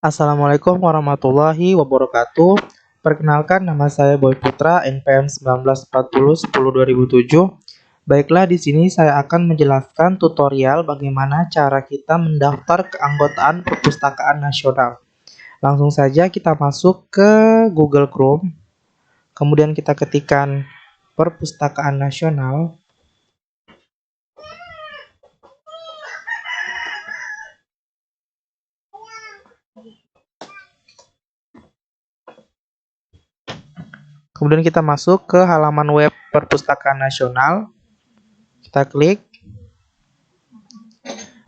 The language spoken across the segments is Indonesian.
Assalamualaikum warahmatullahi wabarakatuh. Perkenalkan, nama saya Boy Putra, NPM 1940 10 2007. Baiklah, di sini saya akan menjelaskan tutorial bagaimana cara kita mendaftar keanggotaan Perpustakaan Nasional. Langsung saja kita masuk ke Google Chrome, kemudian kita ketikkan Perpustakaan Nasional. Kemudian kita masuk ke halaman web Perpustakaan Nasional. Kita klik.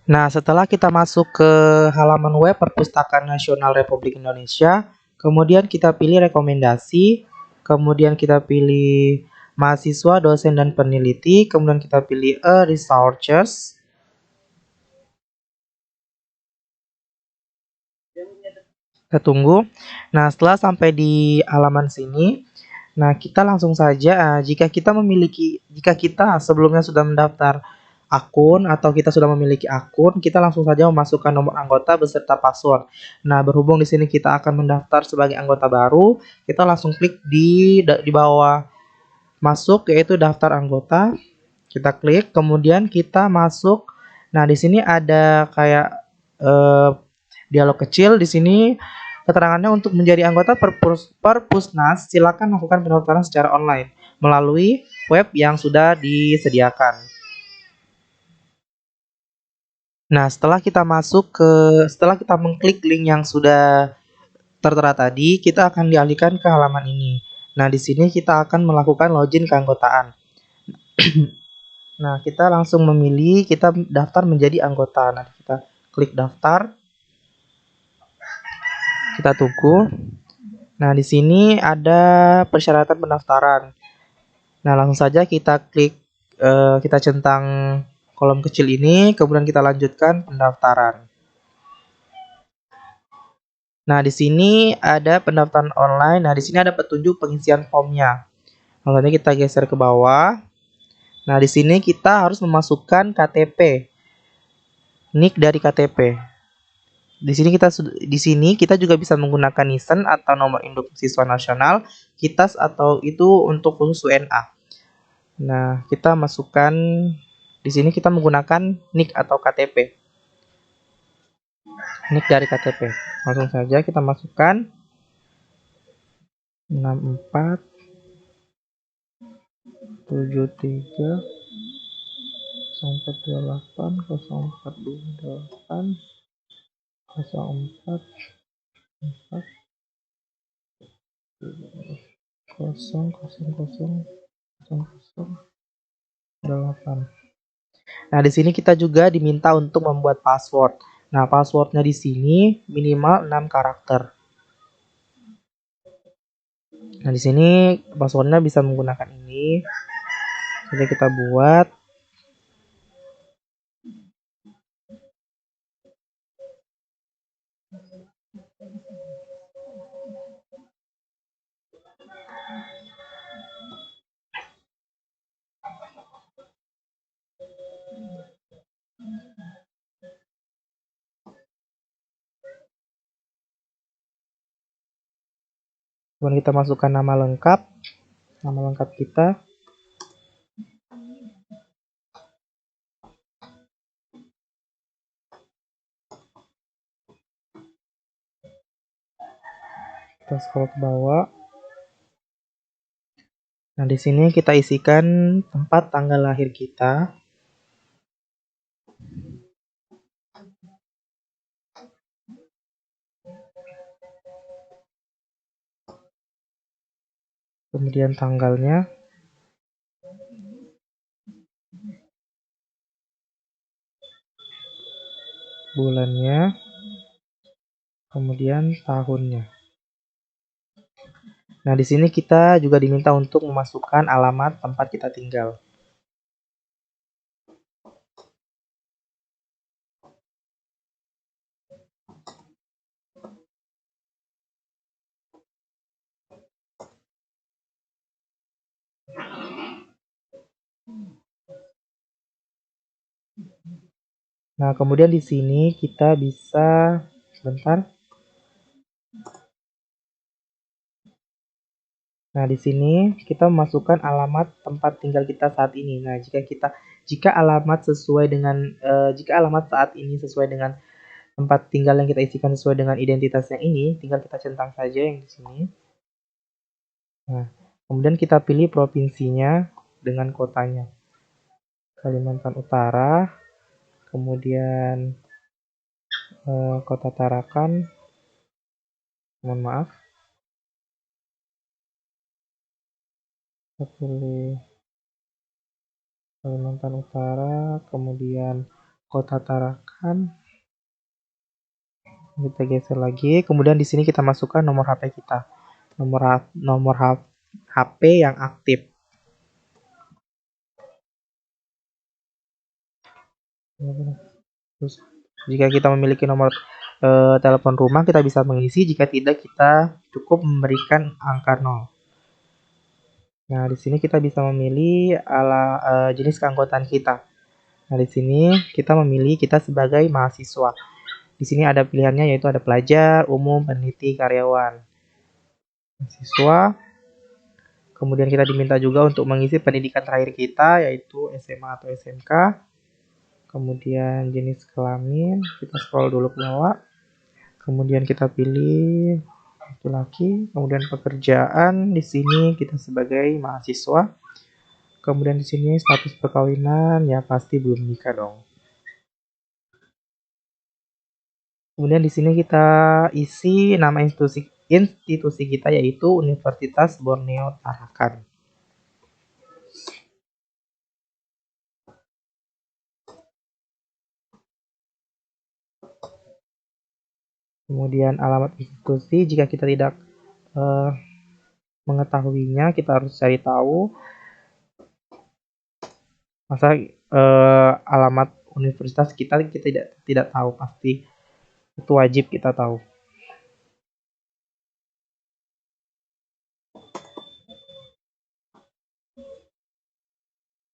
Nah, setelah kita masuk ke halaman web Perpustakaan Nasional Republik Indonesia, kemudian kita pilih rekomendasi, kemudian kita pilih mahasiswa, dosen, dan peneliti, kemudian kita pilih researchers. Kita tunggu. Nah, setelah sampai di halaman sini, nah kita langsung saja, jika kita sebelumnya sudah mendaftar akun atau kita sudah memiliki akun, kita langsung saja memasukkan nomor anggota beserta password. Nah, berhubung di sini kita akan mendaftar sebagai anggota baru, kita langsung klik di bawah masuk, yaitu daftar anggota. Kita klik, kemudian kita masuk. Nah, di sini ada kayak dialog kecil. Di sini keterangannya, untuk menjadi anggota Perpusnas, silakan lakukan pendaftaran secara online melalui web yang sudah disediakan. Nah, setelah kita mengklik link yang sudah tertera tadi, kita akan dialihkan ke halaman ini. Nah, di sini kita akan melakukan login keanggotaan. Nah, kita langsung memilih, kita daftar menjadi anggota. Nah, kita klik daftar. Kita tunggu. Nah, di sini ada persyaratan pendaftaran. Nah, langsung saja kita klik, kita centang kolom kecil ini, kemudian kita lanjutkan pendaftaran. Nah, di sini ada pendaftaran online. Nah, di sini ada petunjuk pengisian formnya. Langsung kita geser ke bawah. Nah, di sini kita harus memasukkan KTP, NIK dari KTP. Di sini kita juga bisa menggunakan NISN atau nomor induk siswa nasional, KITAS, atau itu untuk khusus WNA. Nah, kita masukkan di sini, kita menggunakan NIK atau KTP. NIK dari KTP. Langsung saja kita masukkan 64 73 0428 0428 04 008. Nah, di sini kita juga diminta untuk membuat password. Nah, passwordnya di sini minimal 6 karakter. Nah, di sini passwordnya bisa menggunakan ini. Jadi kita buat. Kemudian kita masukkan nama lengkap kita. Kita scroll ke bawah. Nah, di sini kita isikan tempat tanggal lahir kita. Kemudian tanggalnya. Bulannya. Kemudian tahunnya. Nah, di sini kita juga diminta untuk memasukkan alamat tempat kita tinggal. Nah, kemudian di sini kita bisa, sebentar. Nah, di sini kita memasukkan alamat tempat tinggal kita saat ini. Nah, jika alamat sesuai dengan jika alamat saat ini sesuai dengan tempat tinggal yang kita isikan sesuai dengan identitas yang ini, tinggal kita centang saja yang di sini. Nah, kemudian kita pilih provinsinya dengan kotanya. Kalimantan Utara, kemudian Kota Tarakan, mohon maaf, kita pilih Kalimantan Utara, kemudian Kota Tarakan, kita geser lagi, kemudian di sini kita masukkan nomor HP kita, nomor HP yang aktif. Terus, jika kita memiliki nomor telepon rumah, kita bisa mengisi. Jika tidak, kita cukup memberikan angka 0. Nah, di sini kita bisa memilih jenis keanggotaan kita. Nah, di sini kita memilih kita sebagai mahasiswa. Di sini ada pilihannya, yaitu ada pelajar, umum, peneliti, karyawan. Mahasiswa. Kemudian kita diminta juga untuk mengisi pendidikan terakhir kita, yaitu SMA atau SMK. Kemudian jenis kelamin, kita scroll dulu ke bawah. Kemudian kita pilih laki-laki, kemudian pekerjaan, di sini kita sebagai mahasiswa. Kemudian di sini status perkawinan, ya pasti belum nikah dong. Kemudian di sini kita isi nama institusi kita, yaitu Universitas Borneo Tarakan. Kemudian alamat institusi, jika kita tidak mengetahuinya, kita harus cari tahu. Masa alamat universitas kita tidak tahu, pasti itu wajib kita tahu.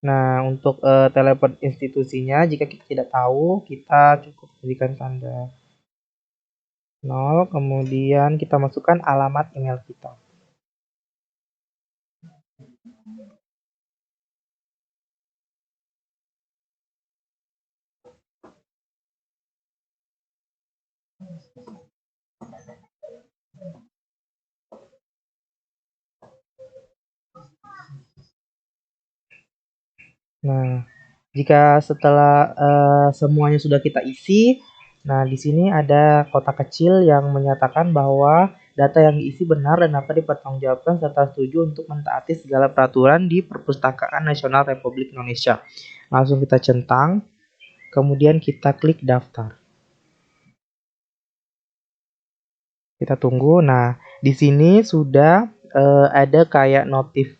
Nah, untuk telepon institusinya, jika kita tidak tahu, kita cukup berikan tanda 0, kemudian kita masukkan alamat email kita. Nah, jika setelah semuanya sudah kita isi, nah di sini ada kotak kecil yang menyatakan bahwa data yang diisi benar dan dapat dipertanggungjawabkan serta setuju untuk mentaati segala peraturan di Perpustakaan Nasional Republik Indonesia. Langsung kita centang, kemudian kita klik daftar. Kita tunggu. Nah, di sini sudah ada kayak notif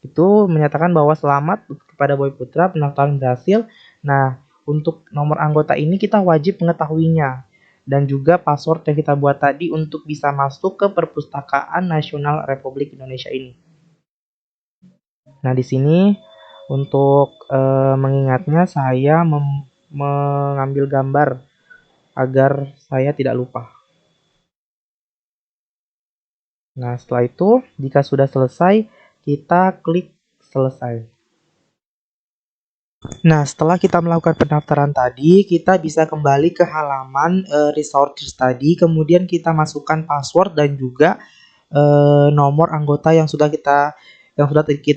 itu menyatakan bahwa selamat kepada Boy Putra, pendaftaran berhasil. Nah, untuk nomor anggota ini kita wajib mengetahuinya dan juga password yang kita buat tadi untuk bisa masuk ke Perpustakaan Nasional Republik Indonesia ini. Nah, di sini untuk mengingatnya saya mengambil gambar agar saya tidak lupa. Nah, setelah itu jika sudah selesai, kita klik selesai. Nah, setelah kita melakukan pendaftaran tadi, kita bisa kembali ke halaman resources tadi, kemudian kita masukkan password dan juga nomor anggota yang sudah kita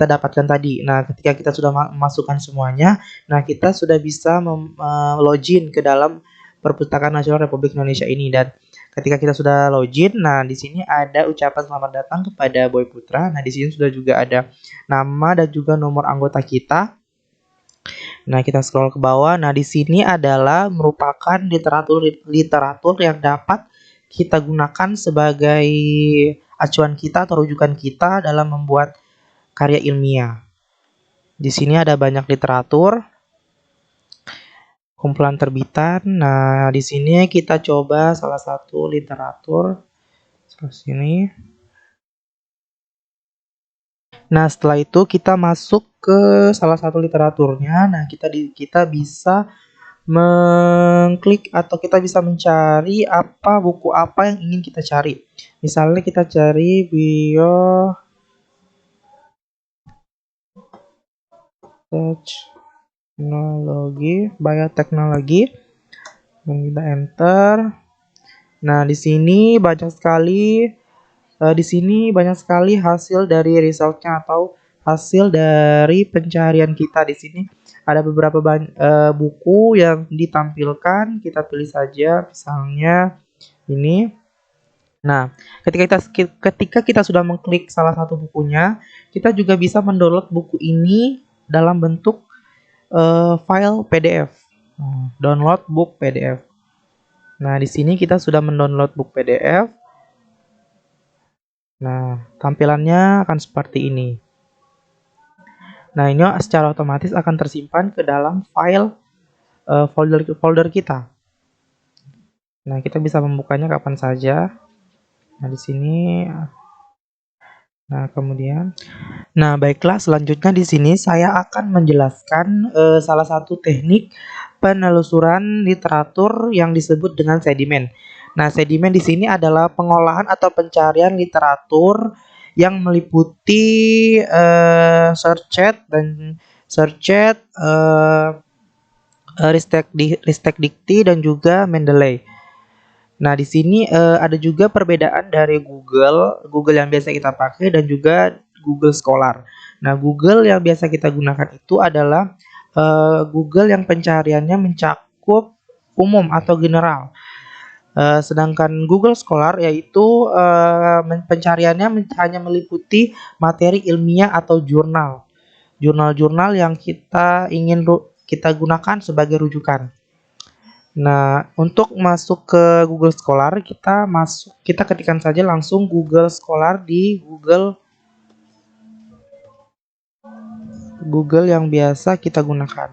dapatkan tadi. Nah, ketika kita sudah memasukkan semuanya, nah kita sudah bisa login ke dalam Perpustakaan Nasional Republik Indonesia ini. Dan ketika kita sudah login, nah di sini ada ucapan selamat datang kepada Boy Putra. Nah, di sini sudah juga ada nama dan juga nomor anggota kita. Nah, kita scroll ke bawah. Nah, di sini adalah merupakan literatur yang dapat kita gunakan sebagai acuan kita atau rujukan kita dalam membuat karya ilmiah. Di sini ada banyak literatur, kumpulan terbitan. Nah, di sini kita coba salah satu literatur. Sini. Nah, setelah itu kita masuk ke salah satu literaturnya. Nah, kita bisa mengklik atau kita bisa mencari buku apa yang ingin kita cari. Misalnya kita cari bioteknologi, dan kita enter. Nah, di sini banyak sekali hasil dari resultnya atau hasil dari pencarian kita. Di sini ada beberapa buku yang ditampilkan. Kita pilih saja, misalnya ini. Nah, ketika kita sudah mengklik salah satu bukunya, kita juga bisa mendownload buku ini dalam bentuk file PDF. Download book PDF. Nah, di sini kita sudah mendownload book PDF. Nah, tampilannya akan seperti ini. Nah, ini secara otomatis akan tersimpan ke dalam file folder kita. Nah, kita bisa membukanya kapan saja. Nah, di sini. Nah, kemudian. Nah, baiklah, selanjutnya di sini saya akan menjelaskan salah satu teknik penelusuran literatur yang disebut dengan sedimen. Nah, sedimen di sini adalah pengolahan atau pencarian literatur yang meliputi search dan Ristek Dikti dan juga Mendeley. Nah, di sini ada juga perbedaan dari Google yang biasa kita pakai dan juga Google Scholar. Nah, Google yang biasa kita gunakan itu adalah Google yang pencariannya mencakup umum atau general. Sedangkan Google Scholar yaitu pencariannya hanya meliputi materi ilmiah atau jurnal-jurnal yang kita gunakan sebagai rujukan. Nah, untuk masuk ke Google Scholar, kita ketikkan saja langsung Google Scholar di Google yang biasa kita gunakan.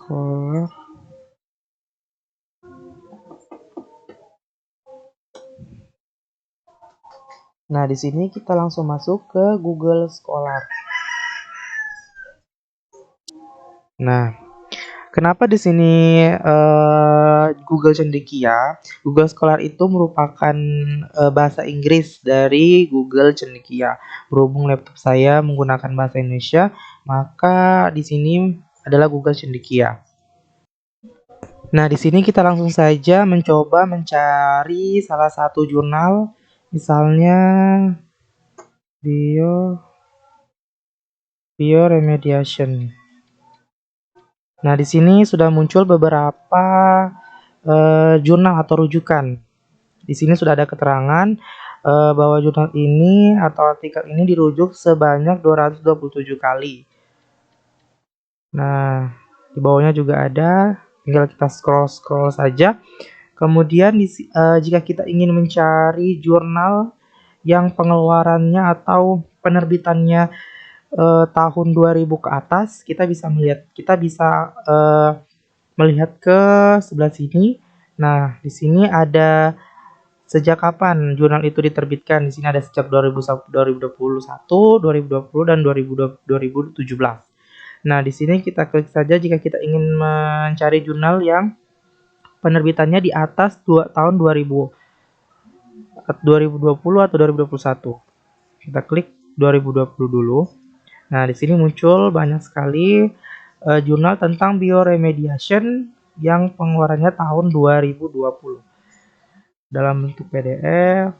Scholar. Nah, di sini kita langsung masuk ke Google Scholar. Nah, kenapa di sini Google Cendekia? Google Scholar itu merupakan bahasa Inggris dari Google Cendekia. Berhubung laptop saya menggunakan bahasa Indonesia, maka di sini adalah Google Cendekia. Nah, di sini kita langsung saja mencoba mencari salah satu jurnal, misalnya bioremediation. Nah, di sini sudah muncul beberapa jurnal atau rujukan. Di sini sudah ada keterangan bahwa jurnal ini atau artikel ini dirujuk sebanyak 227 kali. Nah, di bawahnya juga ada, tinggal kita scroll saja. Kemudian jika kita ingin mencari jurnal yang pengeluarannya atau penerbitannya tahun 2000 ke atas, kita bisa melihat ke sebelah sini. Nah, di sini ada sejak kapan jurnal itu diterbitkan. Di sini ada sejak 2021, 2020 dan 2017. Nah, di sini kita klik saja jika kita ingin mencari jurnal yang penerbitannya di atas tahun 2020 atau 2021. Kita klik 2020 dulu. Nah, di sini muncul banyak sekali jurnal tentang bioremediation yang pengeluarannya tahun 2020 dalam bentuk PDF.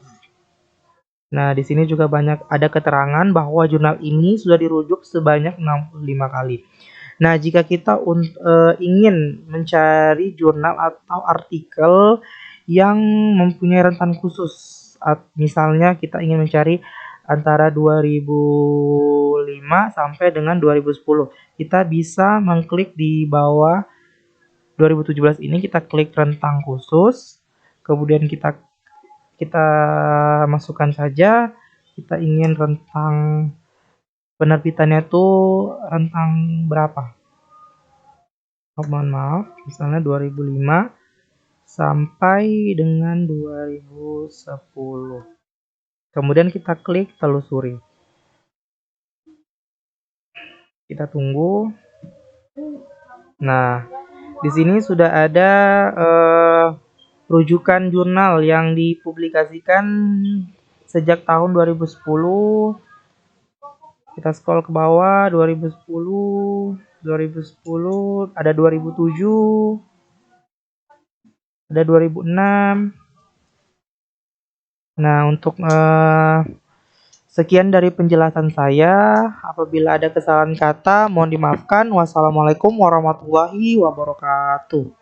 Nah, di sini juga ada keterangan bahwa jurnal ini sudah dirujuk sebanyak 65 kali. Nah, jika kita ingin mencari jurnal atau artikel yang mempunyai rentan khusus, misalnya kita ingin mencari antara 2005 sampai dengan 2010, kita bisa mengklik di bawah 2017 ini, kita klik rentang khusus, kemudian kita masukkan saja kita ingin rentang penerbitannya tuh rentang berapa. Mohon maaf, misalnya 2005 sampai dengan 2010. Kemudian kita klik telusuri. Kita tunggu. Nah, di sini sudah ada rujukan jurnal yang dipublikasikan sejak tahun 2010. Kita scroll ke bawah, 2010, ada 2007, ada 2006. Nah, untuk sekian dari penjelasan saya. Apabila ada kesalahan kata, mohon dimaafkan. Wassalamualaikum warahmatullahi wabarakatuh.